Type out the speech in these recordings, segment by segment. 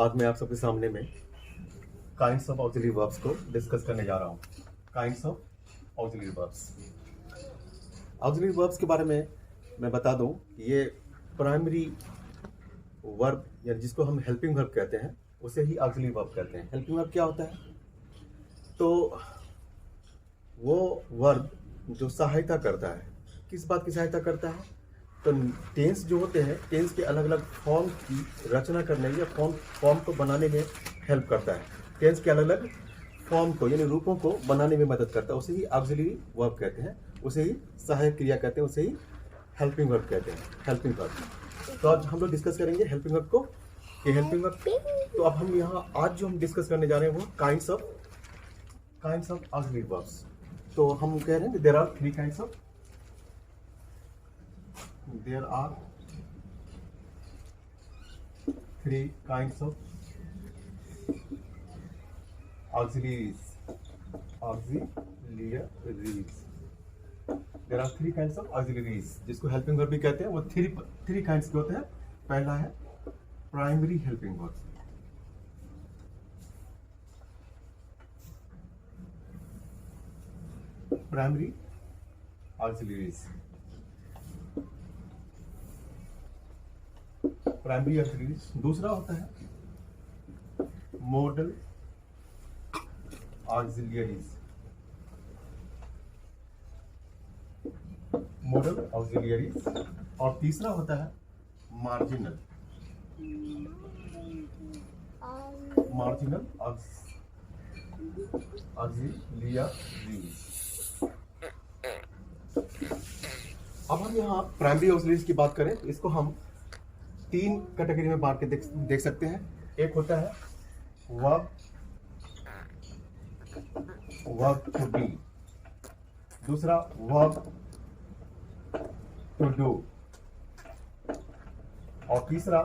आज मैं आप सबके सामने में काइंड्स ऑफ ऑक्सिलरी वर्ब्स को डिस्कस करने जा रहा हूँ। Kinds of auxiliary verbs. Auxiliary verbs के बारे में मैं बता दूँ, ये प्राइमरी वर्ब या जिसको हम हेल्पिंग वर्ब कहते हैं उसे ही ऑक्सिलरी वर्ब कहते हैं। हेल्पिंग वर्ब क्या होता है? तो वो वर्ब जो सहायता करता है। किस बात की सहायता करता है? तो टेंस जो होते हैं, टेंस के अलग अलग फॉर्म की रचना करने या फॉर्म को बनाने में हेल्प करता है। टेंस के अलग अलग फॉर्म को यानी रूपों को बनाने में मदद करता है, उसे ही ऑक्सिलरी वर्ब कहते हैं, उसे ही सहायक क्रिया कहते हैं, उसे ही हेल्पिंग वर्ब कहते हैं। Helping verb. तो आज हम लोग डिस्कस करेंगे हेल्पिंग वर्ब को कि हेल्पिंग वर्ब। तो अब हम यहाँ आज जो हम डिस्कस करने जा रहे हैं वो काइंड्स ऑफ ऑक्सिलरी वर्ब्स। तो हम कह रहे हैं there are three kinds of there are three kinds of auxiliaries. There are three kinds of auxiliaries जिसको हेल्पिंग वर्ब भी कहते हैं। वो थ्री काइंड्स के होते हैं। पहला है primary helping verb. Primary auxiliaries। Primary auxiliaries. दूसरा होता है मॉडल ऑक्सिलरीज। Model auxiliaries. और तीसरा होता है मार्जिनल ऑक्सिलरीज। अब हम यहाँ प्राइमरी ऑक्सिलरीज की बात करें तो इसको हम तीन कैटेगरी में बांट के देख सकते हैं। एक होता है वर्ब टू बी, दूसरा वर्ब टू डू और तीसरा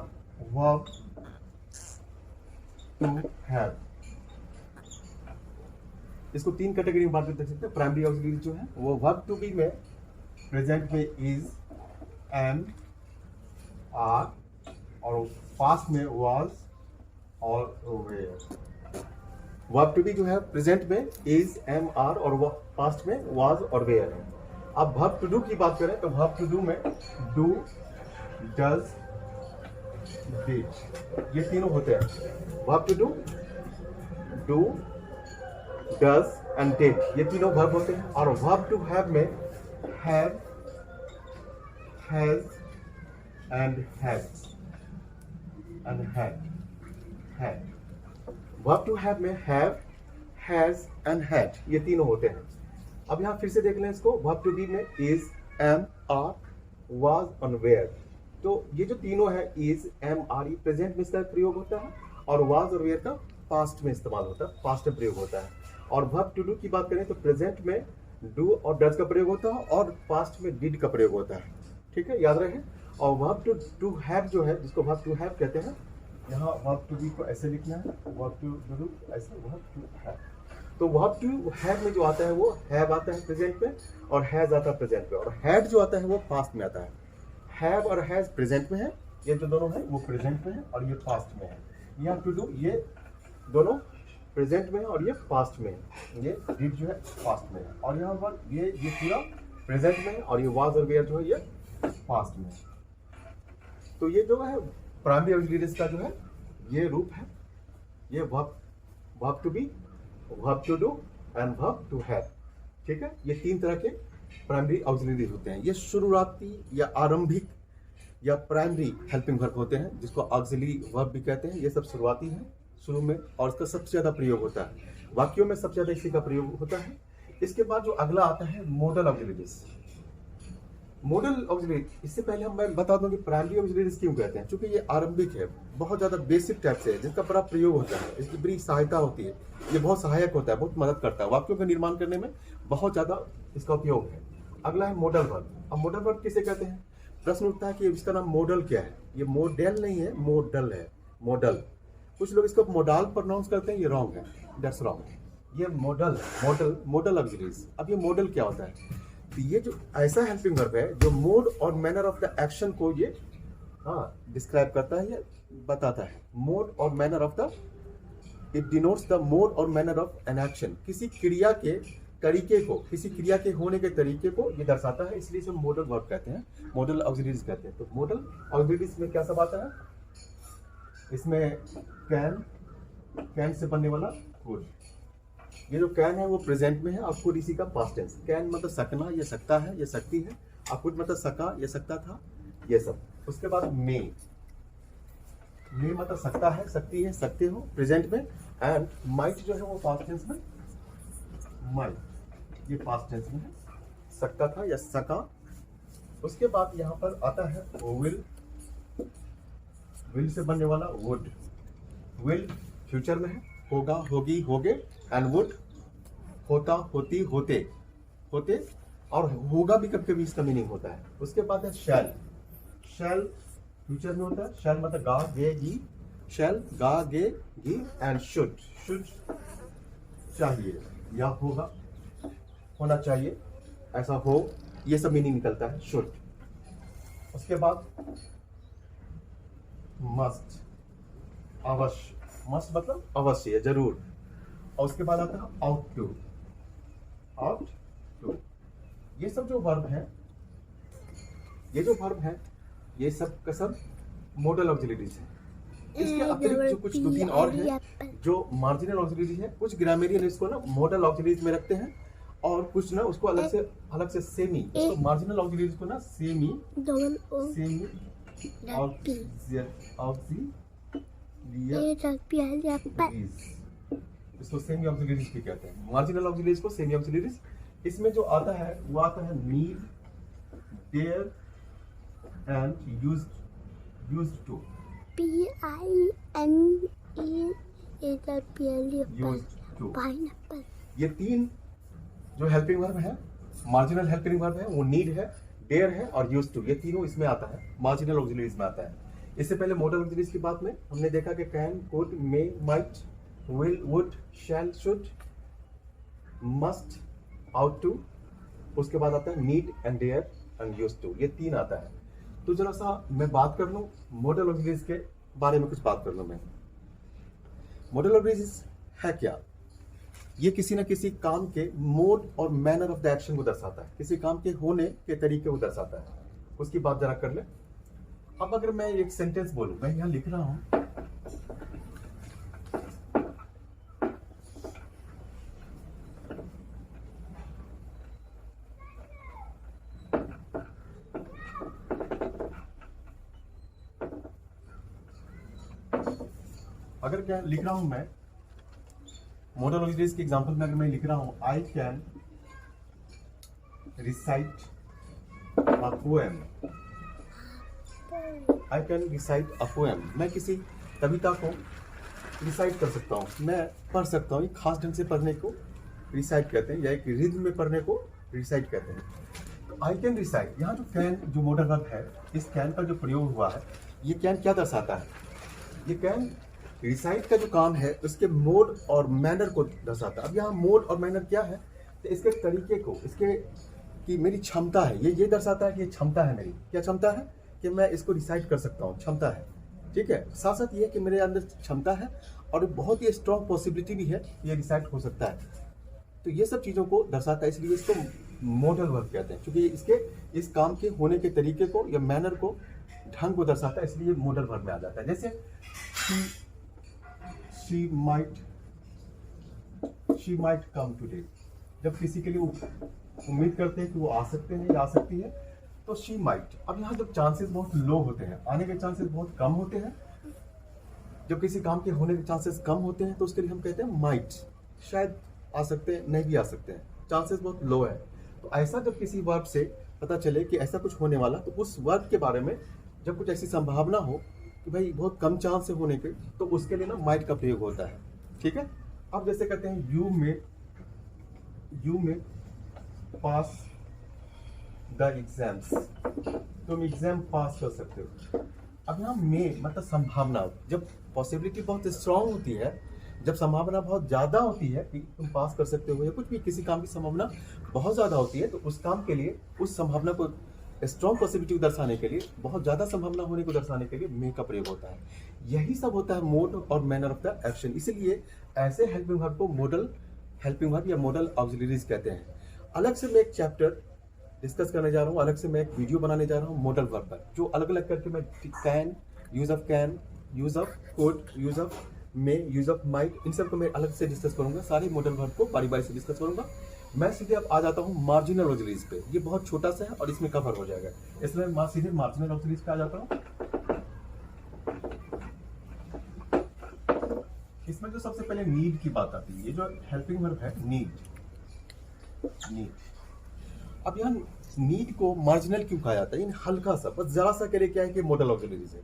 वर्ब टू हैव। इसको तीन कैटेगरी में बांट के देख सकते हैं। प्राइमरी ऑक्सिलरी जो है वो वर्ब टू बी में प्रेजेंट में इज, एम, आर और पास्ट में वाज और वेयर। वर्ब टू बी जो है प्रेजेंट में इज, एम, आर और पास्ट में वाज और वेयर है। अब वर्ब टू डू की बात करें तो वर्ब टू डू में डू, डज, डिड, ये तीनों होते हैं। Verb to do, does and did, ये तीनों वर्ब होते हैं। और वर्ब टू हैव में have, has and has and had। verb to have में have, has and had, ये तीनों होते हैं। अब यहाँ फिर से देख लें इसको। verb to be में is, am, are, was और were। तो ये जो तीनों है is, am, are, ये प्रेजेंट में इसका प्रयोग होता है और was और were का पास्ट में इस्तेमाल होता है, पास्ट में प्रयोग होता है। और verb to do की बात करें तो प्रेजेंट में do और does का प्रयोग होता है और पास्ट में did का प्रयोग होता है। ठीक है, याद रहे। और वर्ब टू हैव जो है, जिसको वर्ब टू हैव कहते हैं, यहाँ वर्ब टू बी को ऐसे लिखना है, वर्ब टू डू ऐसे, वर्ब टू हैव। तो वर्ब टू हैव में जो आता है वो हैव आता है प्रेजेंट में और हैज आता है प्रेजेंट में, और हैड जो आता है वो पास्ट में आता है। हैव और हैज प्रेजेंट में है, ये जो दोनों है वो प्रेजेंट में है और ये पास्ट में है। यहाँ टू डू ये दोनों प्रेजेंट में है और ये पास्ट में है। ये डिड जो है पास्ट में है और यहाँ पर ये पूरा प्रेजेंट में है और ये वाज और वेयर जो है ये पास्ट में है। तो ये जो है प्राइमरी ऑक्सिलरीज का जो है ये रूप है, ये verb to be, verb to do and verb to have. ठीक है, ये तीन तरह के प्राइमरी ऑक्सिलरीज होते हैं। ये शुरुआती या आरंभिक या प्राइमरी हेल्पिंग वर्ब होते हैं, जिसको ऑक्सिलरी वर्ब भी कहते हैं। ये सब शुरुआती है शुरू में और इसका सबसे ज्यादा प्रयोग होता है, वाक्यों में सबसे ज्यादा इसी का प्रयोग होता है। इसके बाद जो अगला आता है मॉडल ऑक्सिलरीज। मॉडल ऑक्सिलरी, इससे पहले मैं बता दूं कि प्राइमरी ऑक्सिलरीज क्यों कहते हैं। क्योंकि ये आरंभिक है, बहुत ज़्यादा बेसिक टाइप से है, जिसका बड़ा प्रयोग होता है, इसकी बड़ी सहायता होती है, ये बहुत सहायक होता है, बहुत मदद करता है, वाक्यों का निर्माण करने में बहुत ज़्यादा इसका उपयोग है। अगला है मॉडल वर्ब। अब मॉडल वर्ब किसे कहते हैं? प्रश्न उठता है कि इसका नाम मॉडल क्या है। ये मॉडल नहीं है, मॉडल है, मॉडल। कुछ लोग इसको मोडाल प्रोनाउंस करते हैं, ये रॉन्ग है, दैट्स रॉन्ग। ये मॉडल ऑक्सिलरीज। अब ये मॉडल क्या होता है? तो ये जो ऐसा हेल्पिंग वर्ब है जो मोड और मैनर ऑफ द एक्शन को ये हाँ, डिस्क्राइब करता है या बताता है। मोड और manner of the, it denotes the mode और मैनर ऑफ एन एक्शन, किसी क्रिया के तरीके को, किसी क्रिया के होने के तरीके को ये दर्शाता है, इसलिए इसे मोडल वर्ब कहते हैं, मोडल ऑक्सिलरीज कहते हैं। तो मोडल ऑक्सिलरीज में क्या सब आता है? इसमें कैन से बनने वाला कुड, ये जो कैन है वो प्रेजेंट में है और कुड इसी का पास्ट टेंस। कैन मतलब सकना, ये सकता है, ये सकती है, और कुड मतलब सका, ये सकता था, ये सब। उसके बाद मे मतलब सकता है, सकती है, सकते हो प्रेजेंट में। एंड माइट जो है वो पास्ट टेंस में, माइट ये पास्ट टेंस में है, सकता था या सका। उसके बाद यहाँ पर आता है विल से बनने वाला वुड। विल फ्यूचर में है, होगा, होगी, होगे। एंड वुड होता, होती, होते, और होगा भी कभी कभी इसका मीनिंग होता है। उसके बाद है शैल फ्यूचर में होता है। शैल मतलब गा, गे, गी। शैल गा, गे, गी। एंड शुड चाहिए या होगा, होना चाहिए, ऐसा हो, ये सब मीनिंग निकलता है शुड। उसके बाद मस्ट, अवश्य, मस्ट मतलब अवश्य या जरूर। और उसके बाद आता है आउट टू। ये सब जो वर्ब है, ये सब का सब मॉडल ऑक्सिलरीज है। इसके अतिरिक्त जो कुछ दो तीन और है जो मार्जिनल ऑक्सिलरीज है, कुछ ग्रामेरियन इसको ना मॉडल ऑक्सिलरीज में रखते हैं, और कुछ ना उसको अलग से सेमी, तो मार्जिनल ऑक्सिलरीज को ना सेमी इसको सेमी ऑक्सिलरीज भी कहते हैं। मार्जिनल ऑक्सिलरीज को सेमी ऑक्सिलरीज। इसमें जो आता है वो आता है need, dare and used to. ये तीन जो हेल्पिंग वर्ब है, मार्जिनल हेल्पिंग वर्ब है, वो नीड है, डेयर है और यूज्ड टू, ये तीनों इसमें आता है, मार्जिनल ऑक्सिलरीज में आता है। इससे पहले मॉडल ऑक्सिलरीज की बात में हमने देखा कि can, could, may, might, will, would, shall, should, must, ought to. उसके बाद आता है need and dare and used to, ये तीन आता है। तो जरा सा मैं बात कर लूं मॉडल ऑक्सिलरीज के बारे में, कुछ बात कर लूं मैं। मॉडल ऑक्सिलरीज है क्या? ये किसी न किसी काम के मोड और मैनर ऑफ द एक्शन को दर्शाता है, किसी काम के होने के तरीके को दर्शाता है। उसकी बात जरा कर ले। अब अगर मैं एक सेंटेंस बोलूं, मैं यहां लिख रहा हूं, अगर क्या लिख रहा हूं मैं मॉडल ऑक्सिलरीज के एग्जांपल में, अगर मैं लिख रहा हूं I can recite a poem, I can recite a poem, मैं किसी कविता को रिसाइट कर सकता हूँ, मैं पढ़ सकता हूँ। एक खास ढंग से पढ़ने को रिसाइट कहते हैं, या एक रिद्म में पढ़ने को रिसाइट कहते हैं। तो आई कैन रिसाइट, यहाँ जो कैन जो मॉडल वर्ब है, इस कैन का जो प्रयोग हुआ है, ये कैन क्या दर्शाता है? ये कैन रिसाइट का जो काम है उसके मोड और मैनर को दर्शाता है। अब यहाँ मोड और मैनर क्या है? तो इसके तरीके को, इसके कि मेरी क्षमता है, ये दर्शाता है कि ये क्षमता है मेरी। क्या क्षमता है? कि मैं इसको रिसाइट कर सकता हूँ, क्षमता है। ठीक है, साथ साथ ये कि मेरे अंदर क्षमता है और बहुत ही स्ट्रॉन्ग पॉसिबिलिटी भी है ये रिसाइट हो सकता है। तो ये सब चीज़ों को दर्शाता है, इसलिए इसको मॉडल वर्ब कहते हैं, क्योंकि इसके इस काम के होने के तरीके को या मैनर को, ढंग को दर्शाता है, इसलिए मॉडल वर्ब में आ जाता है। जैसे she might come today, जब किसी के लिए उम्मीद करते हैं कि वो आ सकते हैं या आ सकती है, तो she might। अब यहाँ जब चांसेस बहुत लो होते हैं, आने के चांसेस बहुत कम होते हैं, जब किसी काम के होने के चांसेस कम होते हैं, तो उसके लिए हम कहते हैं माइट, शायद आ सकते हैं, नहीं भी आ सकते हैं, चांसेस बहुत लो है। तो ऐसा जब किसी वर्ब से पता चले कि ऐसा कुछ होने वाला, तो उस वर्ब के बारे में जब कुछ ऐसी संभावना हो कि भाई बहुत कम चांस है होने के, तो उसके लिए ना माइट का प्रयोग होता है। ठीक है, अब जैसे कहते हैं यू में पास द एग्जाम्स, तुम एग्जाम पास कर सकते हो। अब यहाँ में मतलब संभावना, जब पॉसिबिलिटी बहुत स्ट्रांग होती है, जब संभावना बहुत ज़्यादा होती है कि तुम पास कर सकते हो, या कुछ भी किसी काम की संभावना बहुत ज़्यादा होती है, तो उस काम के लिए उस संभावना को स्ट्रॉन्ग पॉसिबिलिटी को दर्शाने के लिए, बहुत ज़्यादा संभावना होने को दर्शाने के लिए मे का प्रयोग होता है। यही सब होता है मोड और मैनर ऑफ द एक्शन। इसीलिए ऐसे हेल्पिंग वर्ब को मोडल हेल्पिंग वर्ब या मोडल ऑक्सिलरीज कहते हैं। अलग से मैं एक चैप्टर डिस्कस करने जा रहा हूँ, अलग से मैं एक वीडियो बनाने जा रहा हूँ मॉडल वर्ब पर, जो अलग अलग करके मैं can, use of could, use of may, use of might, इन सब को मैं अलग से डिस्कस करूंगा। सारे मॉडल वर्ब को बारी बारी से डिस्कस करूंगा। मैं सीधे अब आ जाता हूँ मार्जिनल ऑक्सिलरीज पे। ये बहुत छोटा सा है और इसमें कवर हो जाएगा, इसलिए मैं सीधे मार्जिनल ऑक्सिलरीज पे आ जाता हूँ। इसमें जो सबसे पहले नीड की बात आती है, ये जो हेल्पिंग वर्ब है नीड। अब यहाँ नीड को मार्जिनल क्यों कहा जाता है? हल्का सा, बस जरा सा के लिए क्या है कि मॉडल ऑक्सिलरीज है।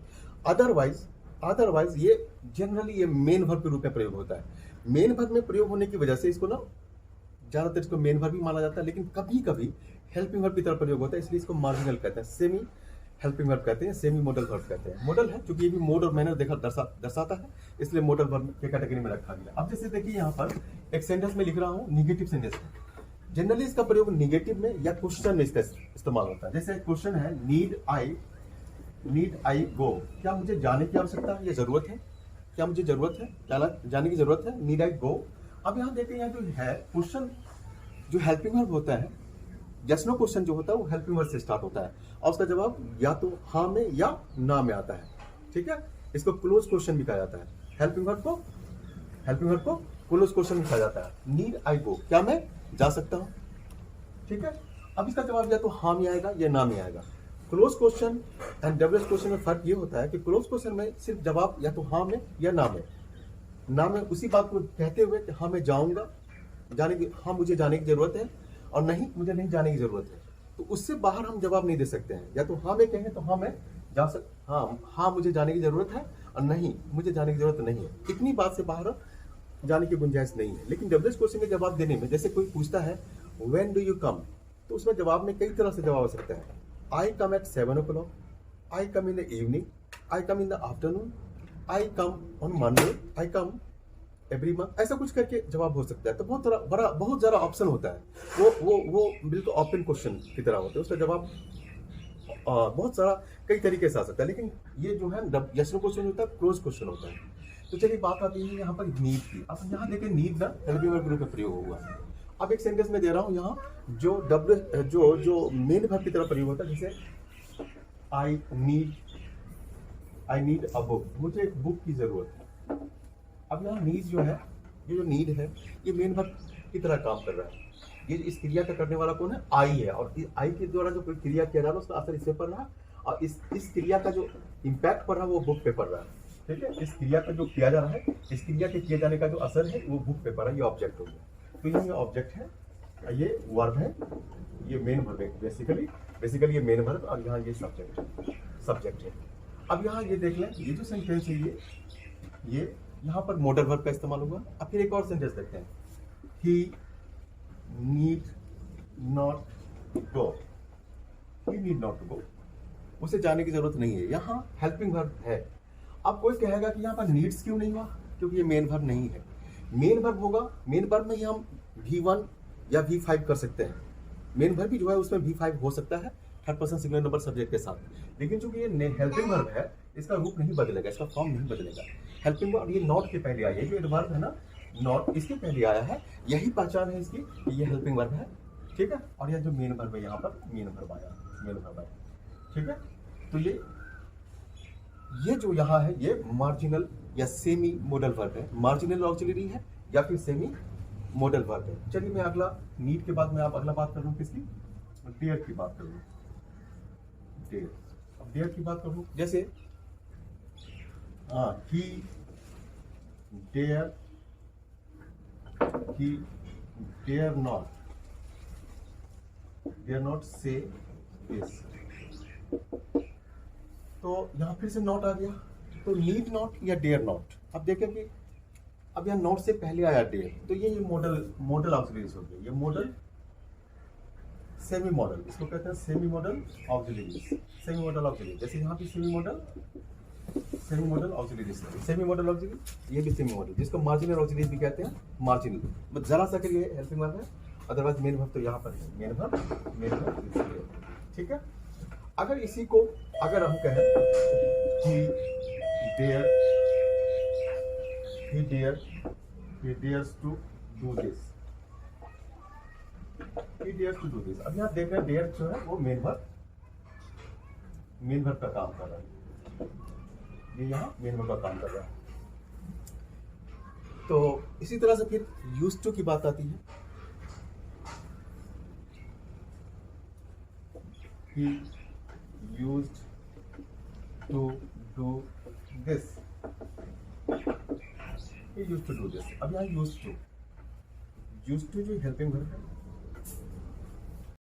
अदरवाइज ये जनरली ये मेन वर्ब के रूप में प्रयोग होता है। मेन वर्ब में प्रयोग होने की वजह से इसको ना ज्यादातर इसको मेन वर्ब भी माना जाता है, लेकिन कभी कभी हेल्पिंग वर्ब की तरह प्रयोग होता है, इसलिए इसको मार्जिनल कहते हैं, सेमी हेल्पिंग वर्ब कहते हैं, सेमी मॉडल वर्ब कहते हैं। मॉडल है क्योंकि ये भी मोड और मैनर दर्शाता है, इसलिए मॉडल वर्ब के कैटेगरी में रखा गया। अब जैसे देखिए यहाँ पर एक सेंटेंस में लिख रहा हूँ, निगेटिव सेंटेंस में जनरली इसका प्रयोग निगेटिव में या क्वेश्चन में इसका इस्तेमाल होता है। जैसे क्वेश्चन है नीड आई गो, क्या मुझे जाने की आवश्यकता है या जरूरत है? क्या मुझे जरूरत है, जाने की जरूरत है? नीड आई गो। अब यहाँ देखते हैं जो है क्वेश्चन, जो हेल्पिंग वर्ब होता है, यस नो क्वेश्चन जो होता है वो हेल्पिंग वर्ब से स्टार्ट होता है और उसका जवाब या तो हाँ में या ना में आता है। ठीक है, इसको क्लोज क्वेश्चन भी कहा जाता है। हेल्पिंग वर्ब को क्लोज क्वेश्चन भी कहा जाता है। नीड आई गो, क्या मैं जा सकता हूँ? ठीक है, अब इसका जवाब या तो हाँ में आएगा या ना में आएगा। Close question and double question में फर्क ये होता है कि क्लोज क्वेश्चन में सिर्फ जवाब या तो हाँ में या ना में उसी बात को कहते हुए कि हाँ मैं जाऊंगा, हाँ मुझे जाने की जरूरत है, और नहीं मुझे नहीं जाने की जरूरत है। तो उससे बाहर हम जवाब नहीं दे सकते हैं। या तो हाँ में कहें तो हाँ मैं हाँ मुझे जाने की जरूरत है, और नहीं मुझे जाने की जरूरत नहीं है। इतनी बात से बाहर जाने की गुंजाइश नहीं है। लेकिन डबल क्वेश्चन के जवाब देने में, जैसे कोई पूछता है व्हेन डू यू कम, तो उसमें जवाब में कई तरह से जवाब हो सकता है। I come at 7 o'clock, I come in the evening, I come in the afternoon, I come on Monday, I come every month, ऐसा कुछ करके जवाब हो सकता है। तो बहुत ज़्यादा ऑप्शन होता है। वो बिल्कुल ओपन क्वेश्चन की तरह होता है, उसका जवाब बहुत सारा कई तरीके से आ सकता है। लेकिन ये जो है यस नो क्वेश्चन होता है, क्लोज क्वेश्चन होता है। तो चलिए बात आती है यहाँ पर नीड की। अब यहाँ देखिए नीड ना हेल्पिंग वर्ब के रूप में प्रयोग हुआ है। अब एक सेंटेंस में दे रहा हूँ यहाँ जो मेन वर्ब की तरह प्रयोग होता है। जैसे आई नीड अ बुक, मुझे एक बुक की जरूरत है। अब यहाँ नीड जो है, ये जो नीड है ये मेन वर्ब की तरह काम कर रहा है। ये इस क्रिया का करने वाला कौन है? आई है, और आई के द्वारा जो क्रिया किया जा रहा है उसका असर इस पे पड़ रहा है, और इस क्रिया का जो इम्पैक्ट पड़ रहा है वो बुक पे पड़ रहा है। ठीक है, इस क्रिया का जो किया जा रहा है, इस क्रिया के किए जाने का जो असर है वो बुक पे पड़ रहा है। ये ऑब्जेक्ट हो गया। तो ये ऑब्जेक्ट है, ये वर्ब है, ये मेन वर्ब है। बेसिकली ये मेन वर्ब, और यहाँ ये सब्जेक्ट है। अब यहाँ ये देख लें, ये जो सेंटेंस है ये यहाँ पर मॉडल वर्ब का इस्तेमाल हुआ। अब फिर एक और सेंटेंस देखते हैं, ही नीड नॉट गो, उसे जाने की जरूरत नहीं है। यहाँ हेल्पिंग वर्ब है। अब कोई कहेगा कि यहाँ पर नीड्स क्यों नहीं हुआ? क्योंकि ये मेन वर्ब नहीं है। मेन वर्ब होगा, मेन वर्ब में ही हम V1 या V5 कर सकते हैं। मेन वर्ब भी जो है उसमें V5 हो सकता है third person singular number subject के साथ। लेकिन चूंकि ये हेल्पिंग वर्ब है, इसका रूप नहीं बदलेगा, इसका फॉर्म नहीं बदलेगा। हेल्पिंग वर्ब ये नॉट के पहले आई है, जो एडवर्ब है ना नॉट, इसके पहले आया है। यही पहचान है इसकी कि ये हेल्पिंग वर्ब है। ठीक है, और यह जो मेन वर्ब है यहाँ पर मेन वर्ब आया। ठीक है, तो ये जो यहाँ है ये मार्जिनल या सेमी मॉडल वर्ब है। मार्जिनल ऑक्सिलरी है या फिर सेमी मॉडल वर्ब है। चलिए मैं अगला नीड के बाद में आप अगला बात कर लूँ किसकी? डेयर की बात करूँ। डेयर की बात करूँ, जैसे ही डेयर नॉट से दिस। तो यहाँ फिर से नॉट आ गया, तो नीड नॉट या डेयर नॉट। अब देखें कि अब यहाँ नॉट से पहले आया डेयर, तो ये मॉडल ऑक्सिलरीज हो गया। ये मॉडल सेमी मॉडल, इसको कहते हैं सेमी मॉडल ऑक्सिलरी। जैसे यहाँ पे सेमी मॉडल ऑक्सिलरी, ये भी सेमी मॉडल, जिसको मार्जिनल ऑक्सिलरी भी कहते हैं। मार्जिनल मतलब जरा सा के लिए हेल्पिंग वर्ब है, अदरवाइज मेन वर्ब तो यहाँ पर है। Main verb. ठीक है, अगर इसी को अगर हम कहें he dare he dares to do this, he dares to do this। अब यहाँ देख रहे हैं डेयर जो है वो मेन वर्ब का काम कर रहा है, ये यहाँ मेन वर्ब का काम कर रहा है। तो इसी तरह से फिर यूज्ड टू की बात आती है, he used to do this, he used to do this। अब यहाँ used to जो हेल्पिंग वर्ब है